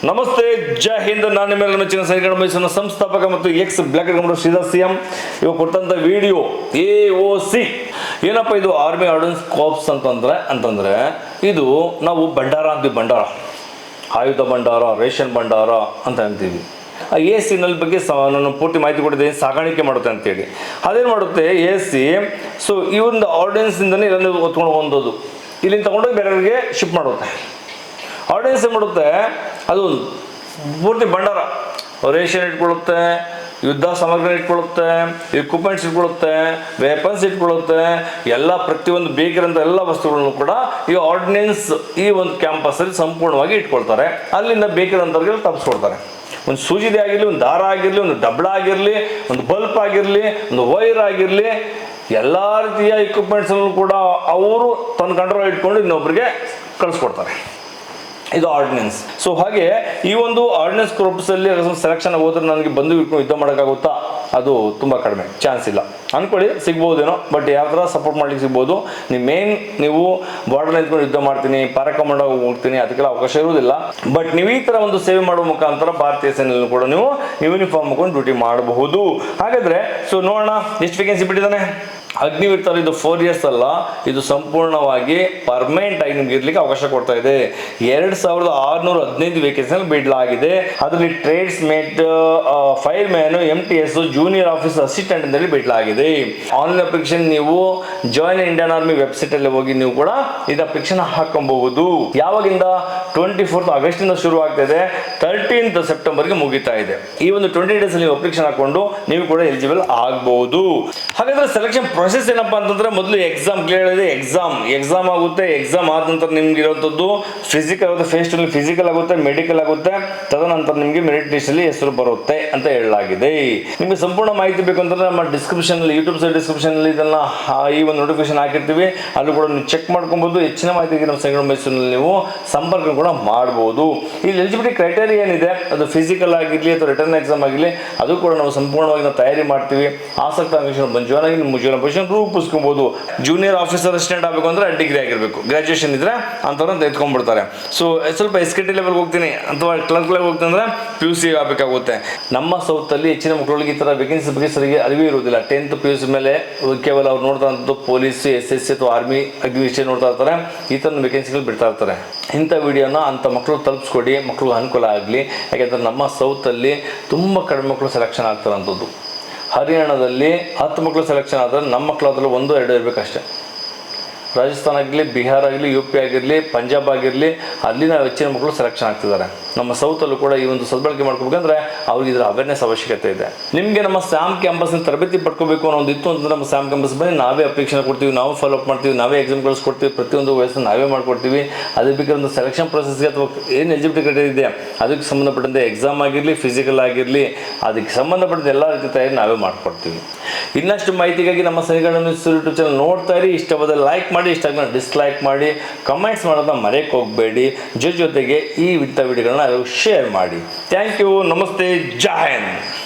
ನಮಸ್ತೆ, ಜೈ ಹಿಂದ್. ನಾನು ನಿಮ್ಮೆಲ್ಲ ಮೆಚ್ಚಿನ ಸೈನಿಕರ ಮೈಸೂರಿನ ಸಂಸ್ಥಾಪಕ ಮತ್ತು ಎಕ್ಸ್ ಬ್ಲಾಕ್ ಗಮನ ಶ್ರೀಧರ್ ಸಿಎಂ. ಇವಾಗ ಕೊಟ್ಟಂತ ವಿಡಿಯೋ AOC ಏನಪ್ಪ ಇದು ಆರ್ಮಿ ಆರ್ಡಿನೆನ್ಸ್ ಕಾರ್ಪ್ಸ್ ಅಂತಂದ್ರೆ ಇದು ನಾವು ಭಂಡಾರ ಅಂತೀವಿ. ಭಂಡಾರ, ಆಯುಧ ಭಂಡಾರ, ರೇಷನ್ ಭಂಡಾರ ಅಂತ ಅಂತೀವಿ. AOC ಬಗ್ಗೆ ನಾನು ಪೂರ್ತಿ ಮಾಹಿತಿ ಕೊಟ್ಟಿದ್ದೀನಿ, ಸಾಗಾಣಿಕೆ ಮಾಡುತ್ತೆ ಅಂತೇಳಿ. ಅದೇನು ಮಾಡುತ್ತೆ AOC? ಸೊ ಈ ಒಂದು ಆರ್ಡಿನೆನ್ಸಿಂದನೇ ಇದನ್ನು ಹೊತ್ಕೊಂಡು ಬಂದದ್ದು ಇಲ್ಲಿಂದ ತಗೊಂಡೋಗಿ ಬೇರೆಯವರಿಗೆ ಶಿಫ್ಟ್ ಮಾಡುತ್ತೆ. ಆರ್ಡಿನೆನ್ಸ್ ಏನು ಮಾಡುತ್ತೆ? ಅದು ಪೂರ್ತಿ ಭಂಡಾರ, ರೇಷನ್ ಇಟ್ಕೊಳ್ಳುತ್ತೆ, ಯುದ್ಧ ಸಾಮಗ್ರಿ ಇಟ್ಕೊಳ್ಳುತ್ತೆ, ಇಕ್ವಿಪ್ಮೆಂಟ್ಸ್ ಇಟ್ಕೊಳ್ಳುತ್ತೆ, ವೆಪನ್ಸ್ ಇಟ್ಕೊಳ್ಳುತ್ತೆ, ಎಲ್ಲ ಪ್ರತಿಯೊಂದು ಬೇಕಿರೋಂಥ ಎಲ್ಲ ವಸ್ತುಗಳನ್ನು ಕೂಡ ಈ ಆರ್ಡಿನೆನ್ಸ್ ಈ ಒಂದು ಕ್ಯಾಂಪಸಲ್ಲಿ ಸಂಪೂರ್ಣವಾಗಿ ಇಟ್ಕೊಳ್ತಾರೆ. ಅಲ್ಲಿಂದ ಬೇಕಿರೋಂಥವ್ರಿಗೆ ತಪ್ಪಿಸ್ಕೊಡ್ತಾರೆ. ಒಂದು ಸೂಜಿದೆ ಆಗಿರಲಿ, ಒಂದು ದಾರ ಆಗಿರಲಿ, ಒಂದು ಡಬ್ಳ ಆಗಿರಲಿ, ಒಂದು ಬಲ್ಪ್ ಆಗಿರಲಿ, ಒಂದು ವೈರ್ ಆಗಿರಲಿ, ಎಲ್ಲ ರೀತಿಯ ಇಕ್ವಿಪ್ಮೆಂಟ್ಸನ್ನು ಕೂಡ ಅವರು ತನ್ನ ಕಂಟ್ರೋಲ್ ಇಟ್ಕೊಂಡು ಇನ್ನೊಬ್ಬರಿಗೆ ಕಳಿಸ್ಕೊಡ್ತಾರೆ. ಇದು ಆರ್ಡಿನೆನ್ಸ್. ಸೊ ಹಾಗೆ ಈ ಒಂದು ಆರ್ಡಿನೆನ್ಸ್ ಗ್ರೂಪ್ಸಲ್ಲಿ ಸೆಲೆಕ್ಷನ್ ಹೋದ್ರೆ ನನಗೆ ಬಂದು ಇಟ್ಕೊಂಡು ಯುದ್ಧ ಮಾಡೋಕ್ಕಾಗುತ್ತಾ? ಅದು ತುಂಬ ಕಡಿಮೆ, ಚಾನ್ಸ್ ಇಲ್ಲ ಅಂದ್ಕೊಳ್ಳಿ. ಸಿಗ್ಬೋದೇನೋ, ಬಟ್ ಯಾವ ಥರ ಸಪೋರ್ಟ್ ಮಾಡ್ಲಿಕ್ಕೆ ಸಿಗ್ಬೋದು? ನೀವು ಬಾರ್ಡರ್ ನಿಂತ್ಕೊಂಡು ಯುದ್ಧ ಮಾಡ್ತೀನಿ, ಪ್ಯಾರಾಕಮಾಂಡೋ ಹೋಗ್ತೀನಿ, ಅದಕ್ಕೆಲ್ಲ ಅವಕಾಶ ಇರುವುದಿಲ್ಲ. ಬಟ್ ನೀವು ಈ ಥರ ಒಂದು ಸೇವೆ ಮಾಡುವ ಮುಖಾಂತರ ಭಾರತೀಯ ಸೇನೆಯಲ್ಲಿ ಕೂಡ ನೀವು ಯೂನಿಫಾರ್ಮ್ ಹಾಕೊಂಡು ಡ್ಯೂಟಿ ಮಾಡಬಹುದು. ಹಾಗಾದ್ರೆ ಸೊ ನೋಡೋಣ ಎಷ್ಟು ವೇಕೆನ್ಸಿ ಬಿಟ್ಟಿದ್ದಾನೆ. ಅಗ್ನಿವೀರ್ ತರ ಇದು 4 years ಅಲ್ಲ, ಇದು ಸಂಪೂರ್ಣವಾಗಿ ಪರ್ಮನೆಂಟ್ ಆಗಿ ನಿಮ್ಗೆ ಇರ್ಲಿಕ್ಕೆ ಅವಕಾಶ ಕೊಡ್ತಾ ಇದೆ. 2615 ವೇಕೆನ್ಸಿ ಬಿಡಲಾಗಿದೆ. ಅದರಲ್ಲಿ trades mate, fire, MTS, junior office assistant ಅಂತೇಳಿ ಬಿಡಲಾಗಿದೆ. ಆನ್ಲೈನ್ ಅಪ್ಲಿಕೇಶನ್ ನೀವು ಜಾಯಿನ್ ಇಂಡಿಯನ್ ಆರ್ಮಿ ವೆಬ್ಸೈಟ್ ಅಲ್ಲಿ ಹೋಗಿ ನೀವು ಕೂಡ ಇದು ಅಪ್ಲಿಕೇಶನ್ ಹಾಕೊಬಹುದು. ಯಾವಾಗಿಂದ? 24th August ಇಂದ ಶುರು ಆಗ್ತಾ ಇದೆ, 13th September ಗೆ ಮುಗಿತಾ ಇದೆ. ಈ ಒಂದು 20 days ಅಲ್ಲಿ ಅಪ್ಲಿಕೇಶನ್ ಹಾಕೊಂಡು ನೀವು ಕೂಡ ಎಲಿಜಿಬಲ್ ಆಗಬಹುದು. ಹಾಗಾದ್ರೆ ಸೆಲೆಕ್ಷನ್ ಪ್ರೊಸೆಸ್ ಏನಪ್ಪಾ ಅಂತಂದ್ರೆ, ಮೊದಲು ಎಕ್ಸಾಮ್ ಕ್ಲಿಯರ್ ಇದೆ. ಎಕ್ಸಾಮ್ ಆಗುತ್ತೆ. ಎಕ್ಸಾಮ್ ಆದ ನಂತರ ನಿಮ್ಗೆ ಇರುವಂತದ್ದು ಫಿಸಿಕಲ್ ಆಗುತ್ತೆ, ಫೇಸ್ ಟು ಫಿಸಿಕಲ್ ಆಗುತ್ತೆ, ಮೆಡಿಕಲ್ ಆಗುತ್ತೆ. ತದನಂತರ ನಿಮಗೆ ಮೆರಿಟ್ ಲಿಸ್ಟ್ ಅಲ್ಲಿ ಹೆಸರು ಬರುತ್ತೆ ಅಂತ ಹೇಳಲಾಗಿದೆ. ನಿಮಗೆ ಸಂಪೂರ್ಣ ಮಾಹಿತಿ ಬೇಕು ಅಂತಂದ್ರೆ ನಮ್ಮ ಡಿಸ್ಕ್ರಿಪ್ಷನ್ ಅಲ್ಲಿ, ಯೂಟ್ಯೂಬ್ ಸೈಡ್ ಡಿಸ್ಕ್ರಿಪ್ಷನ್ ಅಲ್ಲಿ ಇದನ್ನ ಈ ಒಂದು ನೋಟಿಫಿಕೇಶನ್ ಹಾಕಿರ್ತೀವಿ, ಅಲ್ಲಿ ಕೂಡ ನೀವು ಚೆಕ್ ಮಾಡ್ಕೊಬಹುದು. ಹೆಚ್ಚಿನ ಮಾಹಿತಿಗೆ ನಮ್ಮ ಸೈನಿಕರ ಮೈಸೂರಿನಲ್ಲಿ ನೀವು ಸಂಪರ್ಕ ಕೂಡ ಮಾಡಬಹುದು. ಇಲ್ಲಿ ಎಲಿಜಿಬಿಲಿಟಿ ಕ್ರೈಟೇರಿಯಾ ಏನಿದೆ, ಅದು ಫಿಸಿಕಲ್ ಆಗಿರಲಿ ಅಥವಾ ರಿಟರ್ನ್ ಎಕ್ಸಾಮ್ ಆಗಿರಲಿ, ಅದು ಕೂಡ ನಾವು ಸಂಪೂರ್ಣವಾಗಿ ನಾವು ತಯಾರಿ ಮಾಡ್ತೀವಿ. ಆಸಕ್ತ ಬಂಜುವಾಗಿ ನಿಮ್ಮ ಜೀವನ ರೂಪಿಸ್ಕೊಬಹುದು. ಜೂನಿಯರ್ ಆಫೀಸರ್ ಅಸಿಸ್ಟೆಂಟ್ ಆಗಬೇಕು ಅಂದ್ರೆ ಡಿಗ್ರಿ ಆಗಿರಬೇಕು, ಗ್ರಾಜುಯೇಷನ್ ಇದ್ರೆ ಅಂತವ್ರನ್ನ ಎತ್ಕೊಂಡ್ಬಿಡ್ತಾರೆ. ಸೊ ಸ್ವಲ್ಪ SKT ಲೆವೆಲ್ ಹೋಗ್ತೀನಿ ಅಥವಾ ಕ್ಲರ್ಕ್ ಲೆವೆಲ್ ಹೋಗ್ತೀನಿ ಅಂದ್ರೆ PUC ಆಗಬೇಕಾಗುತ್ತೆ. ನಮ್ಮ ಸೌತ್ ಅಲ್ಲಿ ಹೆಚ್ಚಿನ ಮಕ್ಕಳಿಗೆ ಈ ತರ ವೇಕೆನ್ಸಿ ಬಗ್ಗೆ ಸರಿಗೆ ಅರಿವು ಇರುವುದಿಲ್ಲ. 10th PUC ಮೇಲೆ ಕೇವಲ ಅವ್ರು ನೋಡ್ತಾ ಇರೋದು ಪೊಲೀಸ್, SSC ಅಥವಾ ಆರ್ಮಿ ಅಗ್ನಿ ವಿಷಯ ನೋಡ್ತಾ ಇರ್ತಾರೆ. ಈ ತರ ವೇಕೆನ್ಸಿಗಳು ಬಿಡ್ತಾ ಇರ್ತಾರೆ. ಇಂಥ ವಿಡಿಯೋನ ಅಂತ ಮಕ್ಕಳು ತಲುಪಿಸ್ಕೊಡಿ, ಮಕ್ಕಳಿಗೆ ಅನುಕೂಲ ಆಗಲಿ. ಯಾಕೆಂದ್ರೆ ನಮ್ಮ ಸೌತ್ ಅಲ್ಲಿ ತುಂಬಾ ಕಡಿಮೆ ಮಕ್ಕಳು ಸೆಲೆಕ್ಷನ್ ಆಗ್ತಾರಂಥದ್ದು. ಹರಿಯಾಣದಲ್ಲಿ 10 ಮಕ್ಕಳು ಸೆಲೆಕ್ಷನ್ ಆದರೆ ನಮ್ಮ ಮಕ್ಕಳು ಅದರಲ್ಲಿ 1-2 ಇರಬೇಕಷ್ಟೇ. ರಾಜಸ್ಥಾನ ಆಗಿರಲಿ, ಬಿಹಾರ್ ಆಗಲಿ, UP ಆಗಿರಲಿ, ಪಂಜಾಬ್ ಆಗಿರಲಿ, ಅಲ್ಲಿನ ಹೆಚ್ಚಿನ ಮಕ್ಕಳು ಸೆಲೆಕ್ಷನ್ ಆಗ್ತಿದ್ದಾರೆ. ನಮ್ಮ ಸೌತಲ್ಲೂ ಕೂಡ ಈ ಒಂದು ಸದ್ಬಳಕೆ ಮಾಡ್ಕೋಬೇಕಂದ್ರೆ ಅವ್ರಿಗೆ ಇದರ ಅವೇರ್ನೆಸ್ ಅವಶ್ಯಕತೆ ಇದೆ. ನಿಮಗೆ ನಮ್ಮ ಸ್ಯಾಮ್ ಕ್ಯಾಂಪಸ್ನ ತರಬೇತಿ ಪಡ್ಕೋಬೇಕು ಅನ್ನೋ ಒಂದು ಇತ್ತು ಅಂತಂದ್ರೆ ನಮ್ಮ ಸ್ಯಾಮ್ ಕ್ಯಾಂಪಸ್ ಬನ್ನಿ. ನಾವೇ ಅಪ್ಲಿಕೇಶನ್ ಕೊಡ್ತೀವಿ, ನಾವು ಫಾಲೋ ಅಪ್ ಮಾಡ್ತೀವಿ, ನಾವೇ ಎಕ್ಸಾಮ್ ಕಳಿಸ್ಕೊಡ್ತೀವಿ, ಪ್ರತಿಯೊಂದು ವಯಸ್ಸನ್ನು ನಾವೇ ಮಾಡ್ಕೊಡ್ತೀವಿ. ಅದಕ್ಕೆ ಬೇಕಾದ ಒಂದು ಸೆಲೆಕ್ಷನ್ ಪ್ರೊಸೆಸ್ಗೆ ಅಥವಾ ಏನು ಎಲಿಜಿಬಿಲಿಟಿ ಕ್ರೈಟೇರಿಯಾ ಇದೆ ಅದಕ್ಕೆ ಸಂಬಂಧಪಟ್ಟಂತೆ ಎಕ್ಸಾಮ್ ಆಗಿರಲಿ, ಫಿಸಿಕಲ್ ಆಗಿರಲಿ, ಅದಕ್ಕೆ ಸಂಬಂಧಪಟ್ಟಂತೆ ಎಲ್ಲ ರೀತಿ ತಯಾರಿ ನಾವೇ ಮಾಡ್ಕೊಡ್ತೀವಿ. ಇನ್ನಷ್ಟು ಮಾಹಿತಿಗಾಗಿ ನಮ್ಮ ಸೈನಿಕರ ಮೈಸೂರು ಯೂಟ್ಯೂಬ್ ಚಾನಲ್ ನೋಡ್ತಾ ಇರಿ. ಇಷ್ಟವಾದ ಲೈಕ್ ಮಾಡಿ, ಇಷ್ಟ ಡಿಸ್ಲೈಕ್ ಮಾಡಿ, ಕಮೆಂಟ್ಸ್ ಮಾಡೋದನ್ನ ಮರೆಯಕ್ಕೆ ಹೋಗಬೇಡಿ. ಜೊತೆಗೆ ಈ ವಿಡಿಯೋಗಳನ್ನ ಶೇರ್ ಮಾಡಿ. Thank you. ನಮಸ್ತೆ, ಜೈ ಹಿಂದ್.